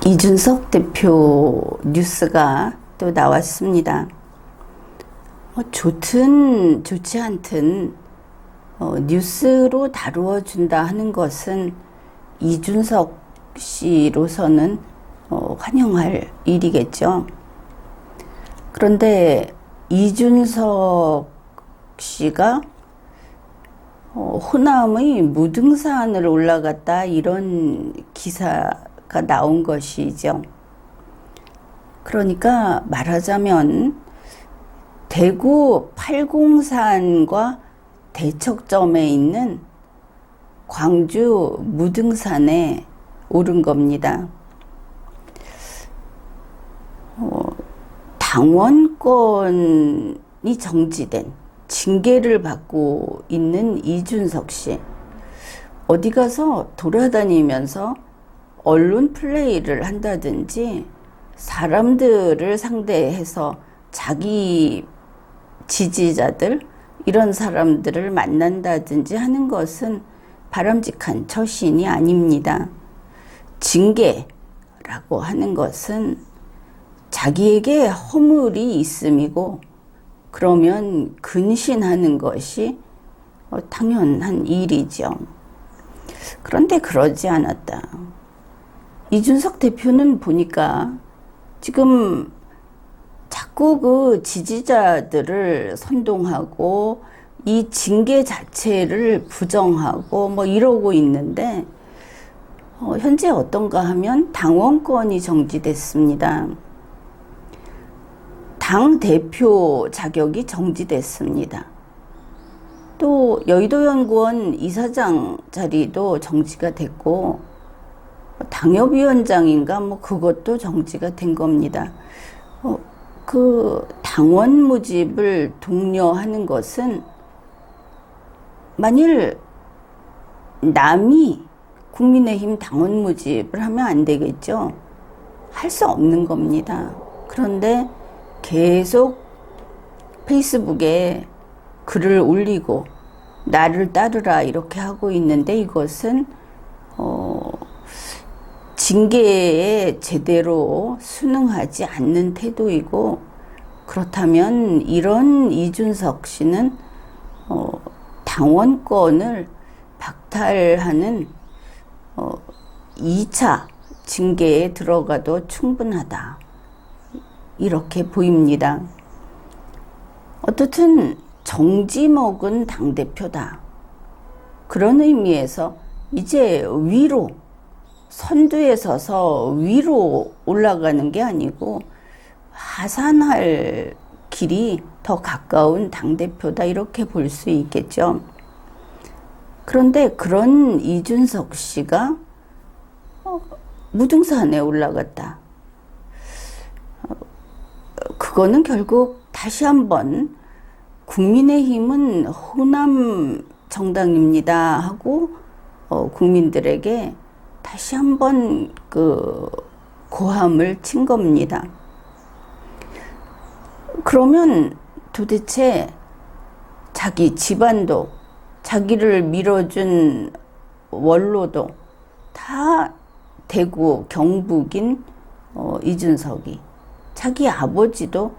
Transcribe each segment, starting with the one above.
이준석 대표 뉴스가 또 나왔습니다. 좋든 좋지 않든 뉴스로 다루어 준다 하는 것은 이준석 씨로서는 환영할 일이겠죠. 그런데 이준석 씨가 호남의 무등산을 올라갔다, 이런 기사가 나온 것이죠. 그러니까 말하자면 대구 팔공산과 대척점에 있는 광주 무등산에 오른 겁니다. 당원권이 정지된, 징계를 받고 있는 이준석 씨, 어디 가서 돌아다니면서 언론 플레이를 한다든지 사람들을 상대해서 자기 지지자들, 이런 사람들을 만난다든지 하는 것은 바람직한 처신이 아닙니다. 징계라고 하는 것은 자기에게 허물이 있음이고, 그러면 근신하는 것이 당연한 일이죠. 그런데 그러지 않았다. 이준석 대표는 보니까 지금 자꾸 그 지지자들을 선동하고 이 징계 자체를 부정하고 이러고 있는데, 현재 어떤가 하면 당원권이 정지됐습니다. 당 대표 자격이 정지됐습니다. 또 여의도연구원 이사장 자리도 정지가 됐고, 당협위원장인가 그것도 정지가 된 겁니다. 그 당원 모집을 독려하는 것은 만일 남이 국민의힘 당원 모집을 하면 안 되겠죠. 할 수 없는 겁니다. 그런데 계속 페이스북에 글을 올리고 나를 따르라 이렇게 하고 있는데, 이것은 징계에 제대로 순응하지 않는 태도이고, 그렇다면 이런 이준석 씨는 당원권을 박탈하는 2차 징계에 들어가도 충분하다, 이렇게 보입니다. 어떻든 정지 먹은 당대표다, 그런 의미에서 이제 위로, 선두에 서서 위로 올라가는 게 아니고 하산할 길이 더 가까운 당대표다, 이렇게 볼 수 있겠죠. 그런데 그런 이준석 씨가 무등산에 올라갔다. 그거는 결국 다시 한번 국민의힘은 호남 정당입니다 하고 국민들에게 다시 한번 그 고함을 친 겁니다. 그러면 도대체 자기 집안도, 자기를 밀어준 원로도 다 대구 경북인 이준석이, 자기 아버지도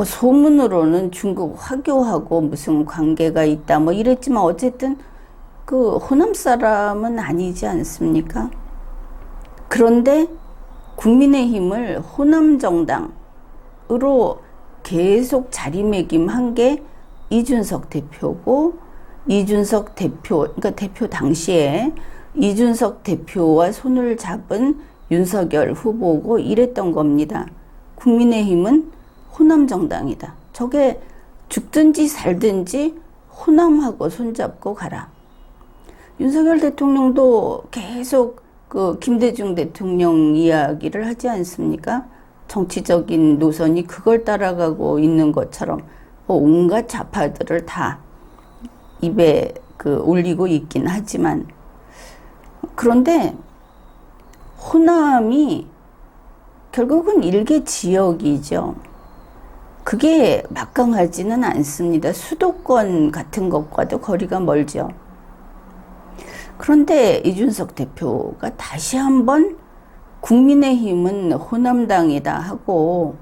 소문으로는 중국 화교하고 무슨 관계가 있다 이랬지만, 어쨌든 그 호남 사람은 아니지 않습니까? 그런데 국민의힘을 호남 정당으로 계속 자리매김한 게 이준석 대표고, 이준석 대표, 그러니까 대표 당시에 이준석 대표와 손을 잡은 윤석열 후보고 이랬던 겁니다. 국민의힘은 호남 정당이다. 저게 죽든지 살든지 호남하고 손잡고 가라. 윤석열 대통령도 계속 그 김대중 대통령 이야기를 하지 않습니까? 정치적인 노선이 그걸 따라가고 있는 것처럼 온갖 좌파들을 다 입에 올리고 있긴 하지만, 그런데 호남이 결국은 일개 지역이죠. 그게 막강하지는 않습니다. 수도권 같은 것과도 거리가 멀죠. 그런데 이준석 대표가 다시 한번 국민의힘은 호남당이다 하고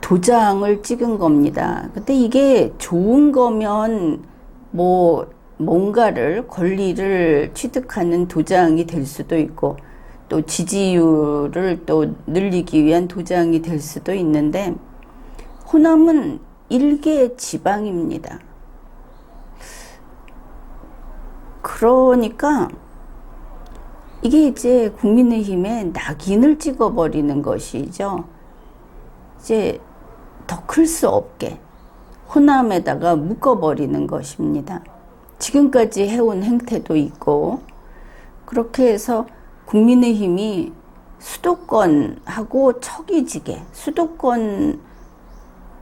도장을 찍은 겁니다. 근데 이게 좋은 거면 뭐 뭔가를 권리를 취득하는 도장이 될 수도 있고 또 지지율을 또 늘리기 위한 도장이 될 수도 있는데 호남은 일개 지방입니다. 그러니까 이게 이제 국민의힘에 낙인을 찍어버리는 것이죠. 이제 더 클 수 없게 호남에다가 묶어버리는 것입니다. 지금까지 해온 행태도 있고 그렇게 해서 국민의힘이 수도권하고 척이지게 수도권이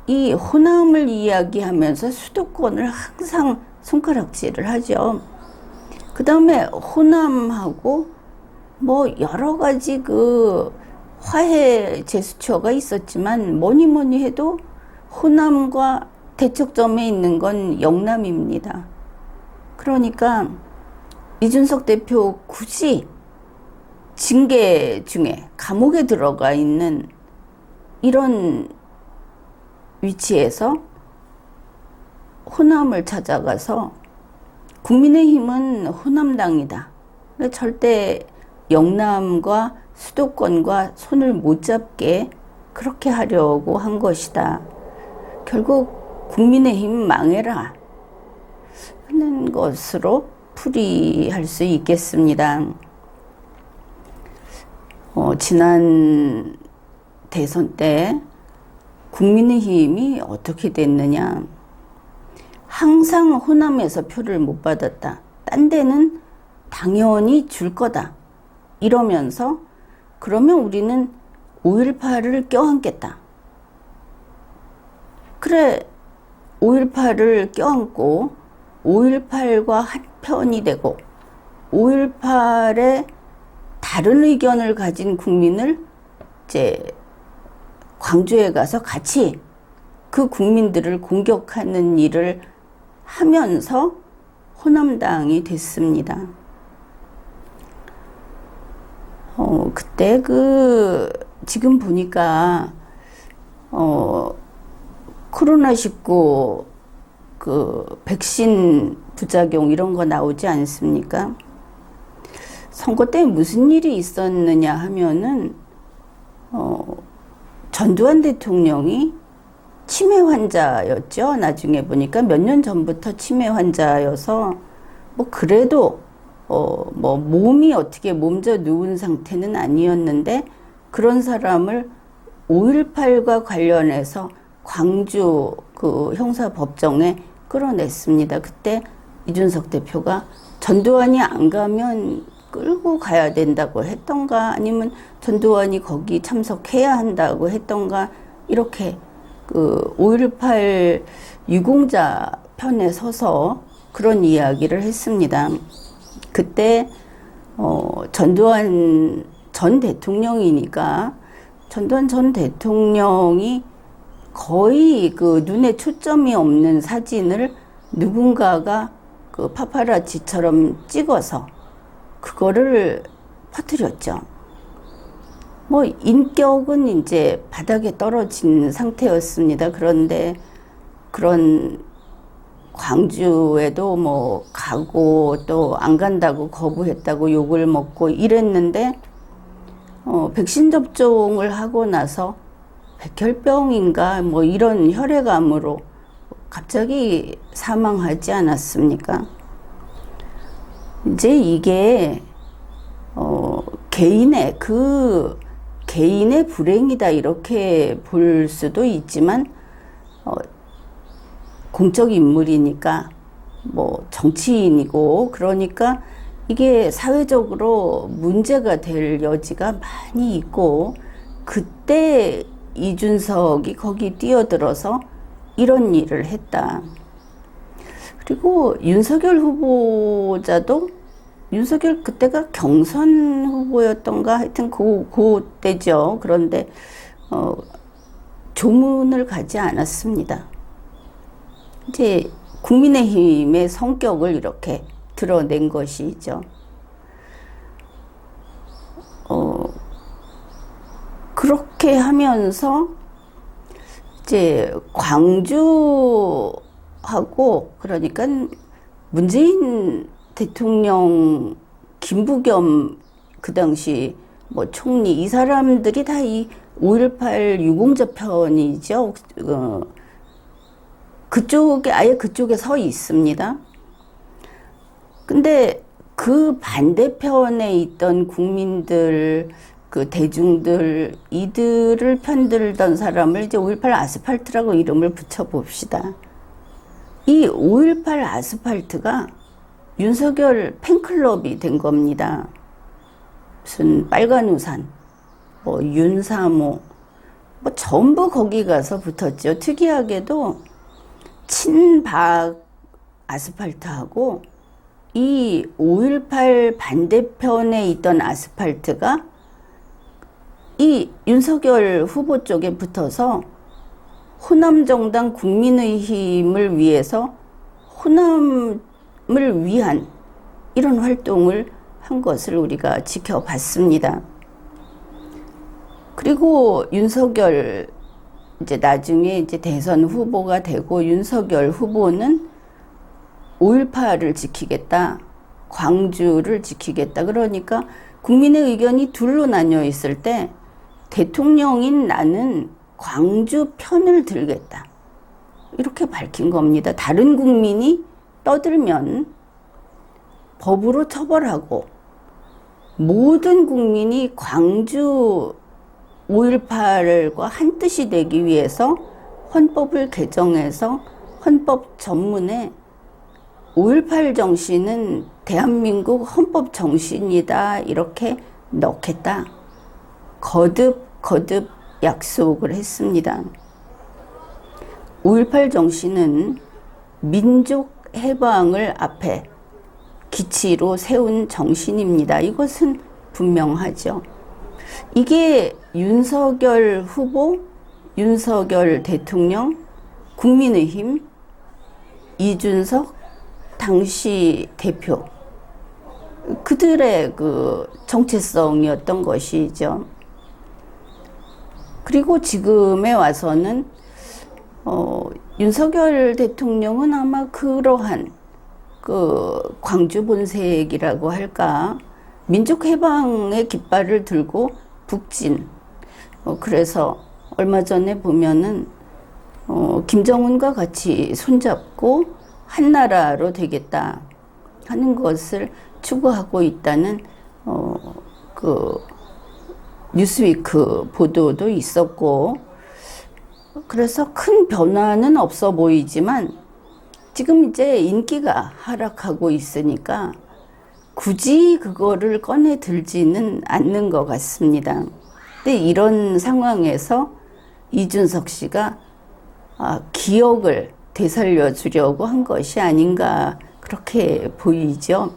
호남을 이야기하면서 수도권을 항상 손가락질을 하죠. 그 다음에 호남하고 뭐 여러 가지 그 화해 제스처가 있었지만 뭐니 해도 호남과 대척점에 있는 건 영남입니다. 그러니까 이준석 대표 굳이 징계 중에 감옥에 들어가 있는 이런 위치에서 호남을 찾아가서 국민의힘은 호남당이다. 절대 영남과 수도권과 손을 못 잡게 그렇게 하려고 한 것이다. 결국 국민의힘 망해라 하는 것으로 풀이할 수 있겠습니다. 지난 대선 때 국민의힘이 어떻게 됐느냐. 항상 호남에서 표를 못 받았다. 딴 데는 당연히 줄 거다. 이러면서 그러면 우리는 5.18을 껴안겠다. 그래, 5.18을 껴안고 5.18과 한편이 되고 5.18에 다른 의견을 가진 국민을 이제 광주에 가서 같이 그 국민들을 공격하는 일을 하면서 호남당이 됐습니다. 그때 지금 보니까 코로나19 백신 부작용 이런 거 나오지 않습니까? 선거 때 무슨 일이 있었느냐 하면은 전두환 대통령이 치매 환자였죠. 나중에 보니까 몇 년 전부터 치매 환자여서 뭐 그래도 뭐 몸이 어떻게 몸져 누운 상태는 아니었는데 그런 사람을 5.18과 관련해서 광주 형사법정에 끌어냈습니다. 그때 이준석 대표가 전두환이 안 가면 끌고 가야 된다고 했던가 아니면 전두환이 거기 참석해야 한다고 했던가 이렇게 5.18 유공자 편에 서서 그런 이야기를 했습니다. 그때 전두환 전 대통령이니까 전두환 전 대통령이 거의 눈에 초점이 없는 사진을 누군가가 파파라치처럼 찍어서 그거를 퍼뜨렸죠. 뭐 인격은 이제 바닥에 떨어진 상태였습니다. 그런데 그런 광주에도 뭐 가고 또 안 간다고 거부했다고 욕을 먹고 이랬는데 백신 접종을 하고 나서 백혈병인가 뭐 이런 혈액암으로 갑자기 사망하지 않았습니까? 이제 이게 개인의 불행이다 이렇게 볼 수도 있지만 공적 인물이니까 뭐 정치인이고 그러니까 이게 사회적으로 문제가 될 여지가 많이 있고 그때 이준석이 거기 뛰어들어서 이런 일을 했다. 그리고 윤석열 후보자도 윤석열 그때가 경선 후보였던가 하여튼 그때죠. 그런데 조문을 가지 않았습니다. 이제 국민의힘의 성격을 이렇게 드러낸 것이죠. 그렇게 하면서 이제 광주하고 그러니까 문재인 대통령, 김부겸 그 당시 뭐 총리 이 사람들이 다 이 5.18 유공자 편이죠. 그쪽에 아예 그쪽에 서 있습니다. 근데 그 반대편에 있던 국민들, 그 대중들, 이들을 편들던 사람을 이제 5.18 아스팔트라고 이름을 붙여봅시다. 이 5.18 아스팔트가 윤석열 팬클럽이 된 겁니다. 무슨 빨간 우산, 뭐 윤사모, 뭐 전부 거기 가서 붙었죠. 특이하게도 친박 아스팔트하고 이 5.18 반대편에 있던 아스팔트가 이 윤석열 후보 쪽에 붙어서 호남정당 국민의힘을 위해서 호남을 위한 이런 활동을 한 것을 우리가 지켜봤습니다. 그리고 윤석열 이제 나중에 이제 대선 후보가 되고 윤석열 후보는 5.18을 지키겠다, 광주를 지키겠다. 그러니까 국민의 의견이 둘로 나뉘어 있을 때 대통령인 나는 광주 편을 들겠다. 이렇게 밝힌 겁니다. 다른 국민이 떠들면 법으로 처벌하고 모든 국민이 광주 5.18과 한 뜻이 되기 위해서 헌법을 개정해서 헌법 전문에 5.18 정신은 대한민국 헌법 정신이다 이렇게 넣겠다. 거듭 약속을 했습니다. 5.18 정신은 민족 해방을 앞에 기치로 세운 정신입니다. 이것은 분명하죠. 이게 윤석열 후보, 윤석열 대통령, 국민의힘, 이준석 당시 대표 그들의 그 정체성이었던 것이죠. 그리고 지금에 와서는 윤석열 대통령은 아마 그러한 그 광주 본색이라고 할까, 민족 해방의 깃발을 들고 북진. 그래서 얼마 전에 보면은 김정은과 같이 손잡고 한 나라로 되겠다 하는 것을 추구하고 있다는 그 뉴스위크 보도도 있었고, 그래서 큰 변화는 없어 보이지만 지금 이제 인기가 하락하고 있으니까 굳이 그거를 꺼내 들지는 않는 것 같습니다. 근데 이런 상황에서 이준석 씨가 기억을 되살려 주려고 한 것이 아닌가 그렇게 보이죠.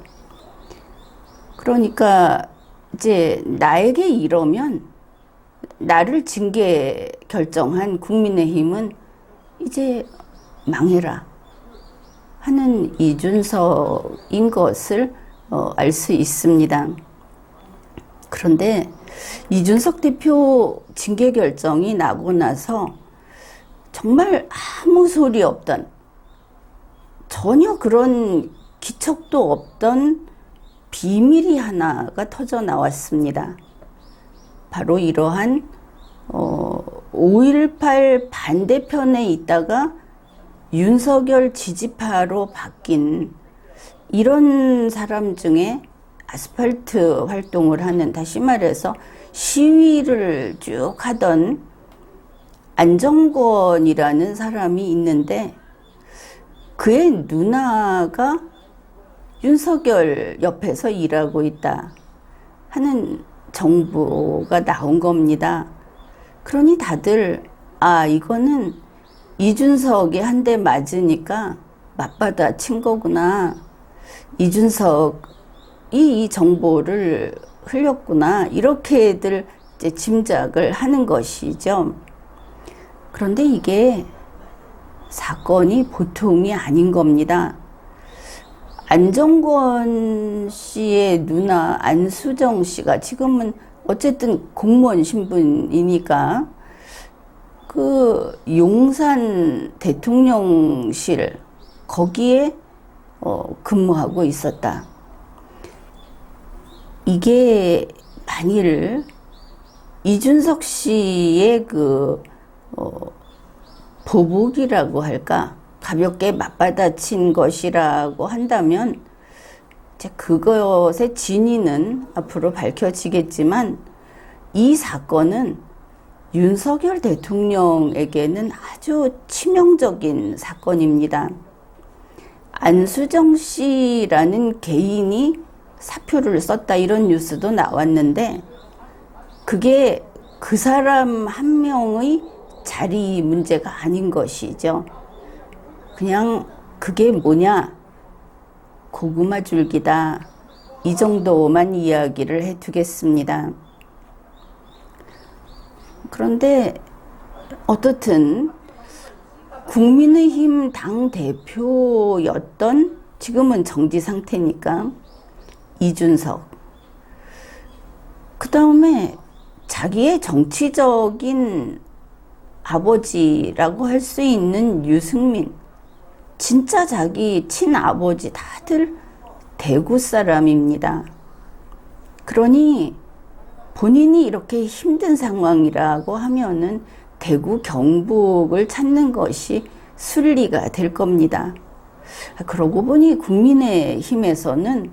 그러니까 이제 나에게 이러면 나를 징계 결정한 국민의힘은 이제 망해라 하는 이준석인 것을 알 수 있습니다. 그런데 이준석 대표 징계 결정이 나고 나서 정말 아무 소리 없던, 전혀 그런 기척도 없던 비밀이 하나가 터져 나왔습니다. 바로 이러한 5.18 반대편에 있다가 윤석열 지지파로 바뀐 이런 사람 중에 아스팔트 활동을 하는, 다시 말해서 시위를 쭉 하던 안정권이라는 사람이 있는데 그의 누나가 윤석열 옆에서 일하고 있다 하는 정보가 나온 겁니다. 그러니 다들 이거는 이준석이 한 대 맞으니까 맞받아 친 거구나, 이준석이 이 정보를 흘렸구나, 이렇게들 이제 짐작을 하는 것이죠. 그런데 이게 사건이 보통이 아닌 겁니다. 안정권 씨의 누나 안수정 씨가 지금은 어쨌든 공무원 신분이니까 그 용산 대통령실 거기에 근무하고 있었다. 이게 만일 이준석 씨의 그 보복이라고 할까, 가볍게 맞받아친 것이라고 한다면 이제 그것의 진위는 앞으로 밝혀지겠지만, 이 사건은 윤석열 대통령에게는 아주 치명적인 사건입니다. 안수정 씨라는 개인이 사표를 썼다, 이런 뉴스도 나왔는데, 그게 그 사람 한 명의 자리 문제가 아닌 것이죠. 그냥 그게 뭐냐, 고구마 줄기다, 이 정도만 이야기를 해두겠습니다. 그런데 어떻든 국민의힘 당대표였던, 지금은 정지 상태니까, 이준석, 그 다음에 자기의 정치적인 아버지라고 할 수 있는 유승민, 진짜 자기 친아버지 다들 대구 사람입니다. 그러니 본인이 이렇게 힘든 상황이라고 하면은 대구 경북을 찾는 것이 순리가 될 겁니다. 그러고 보니 국민의힘에서는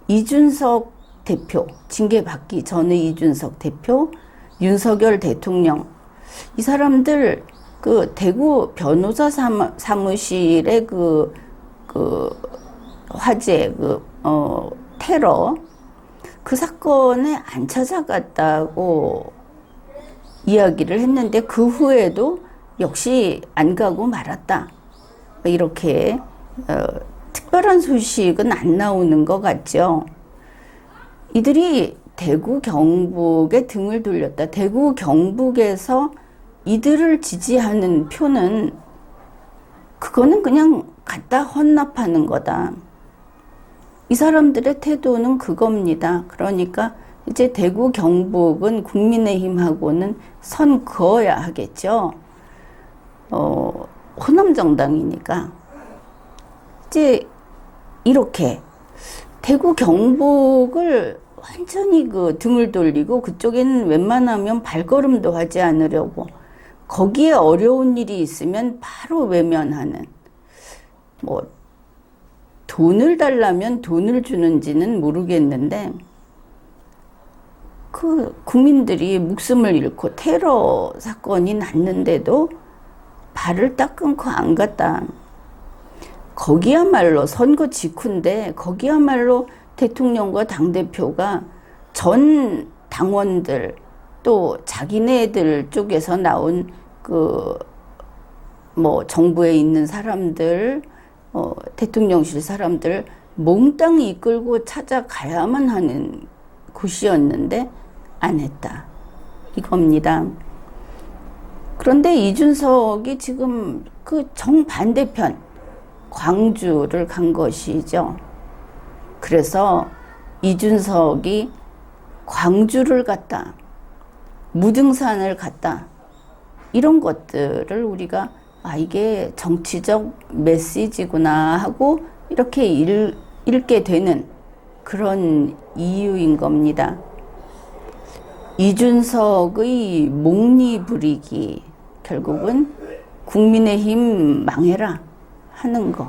이준석 대표, 징계받기 전의 이준석 대표, 윤석열 대통령, 이 사람들 그 대구 변호사 사무실의 그 화재, 테러, 그 사건에 안 찾아갔다고 이야기를 했는데, 그 후에도 역시 안 가고 말았다. 이렇게 특별한 소식은 안 나오는 것 같죠. 이들이 대구 경북에 등을 돌렸다. 대구 경북에서 이들을 지지하는 표는, 그거는 그냥 갖다 헌납하는 거다. 이 사람들의 태도는 그겁니다. 그러니까 이제 대구 경북은 국민의힘하고는 선 그어야 하겠죠. 호남 정당이니까. 이제 이렇게 대구 경북을 완전히 그 등을 돌리고, 그쪽에는 웬만하면 발걸음도 하지 않으려고, 거기에 어려운 일이 있으면 바로 외면하는, 뭐 돈을 달라면 돈을 주는지는 모르겠는데, 그 국민들이 목숨을 잃고 테러 사건이 났는데도 발을 딱 끊고 안 갔다. 거기야말로 선거 직후인데, 거기야말로 대통령과 당대표가 전 당원들, 또 자기네들 쪽에서 나온 정부에 있는 사람들, 대통령실 사람들 몽땅 이끌고 찾아가야만 하는 곳이었는데 안 했다, 이겁니다. 그런데 이준석이 지금 그 정반대편 광주를 간 것이죠. 그래서 이준석이 광주를 갔다, 무등산을 갔다, 이런 것들을 우리가 이게 정치적 메시지구나 하고 이렇게 읽게 되는 그런 이유인 겁니다. 이준석의 몽리 부리기, 결국은 국민의힘 망해라 하는 거.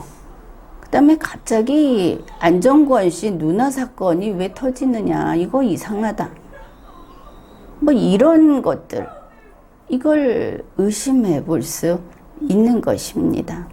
그 다음에 갑자기 안정권 씨 누나 사건이 왜 터지느냐, 이거 이상하다, 뭐 이런 것들, 이걸 의심해 볼 수 있는 것입니다.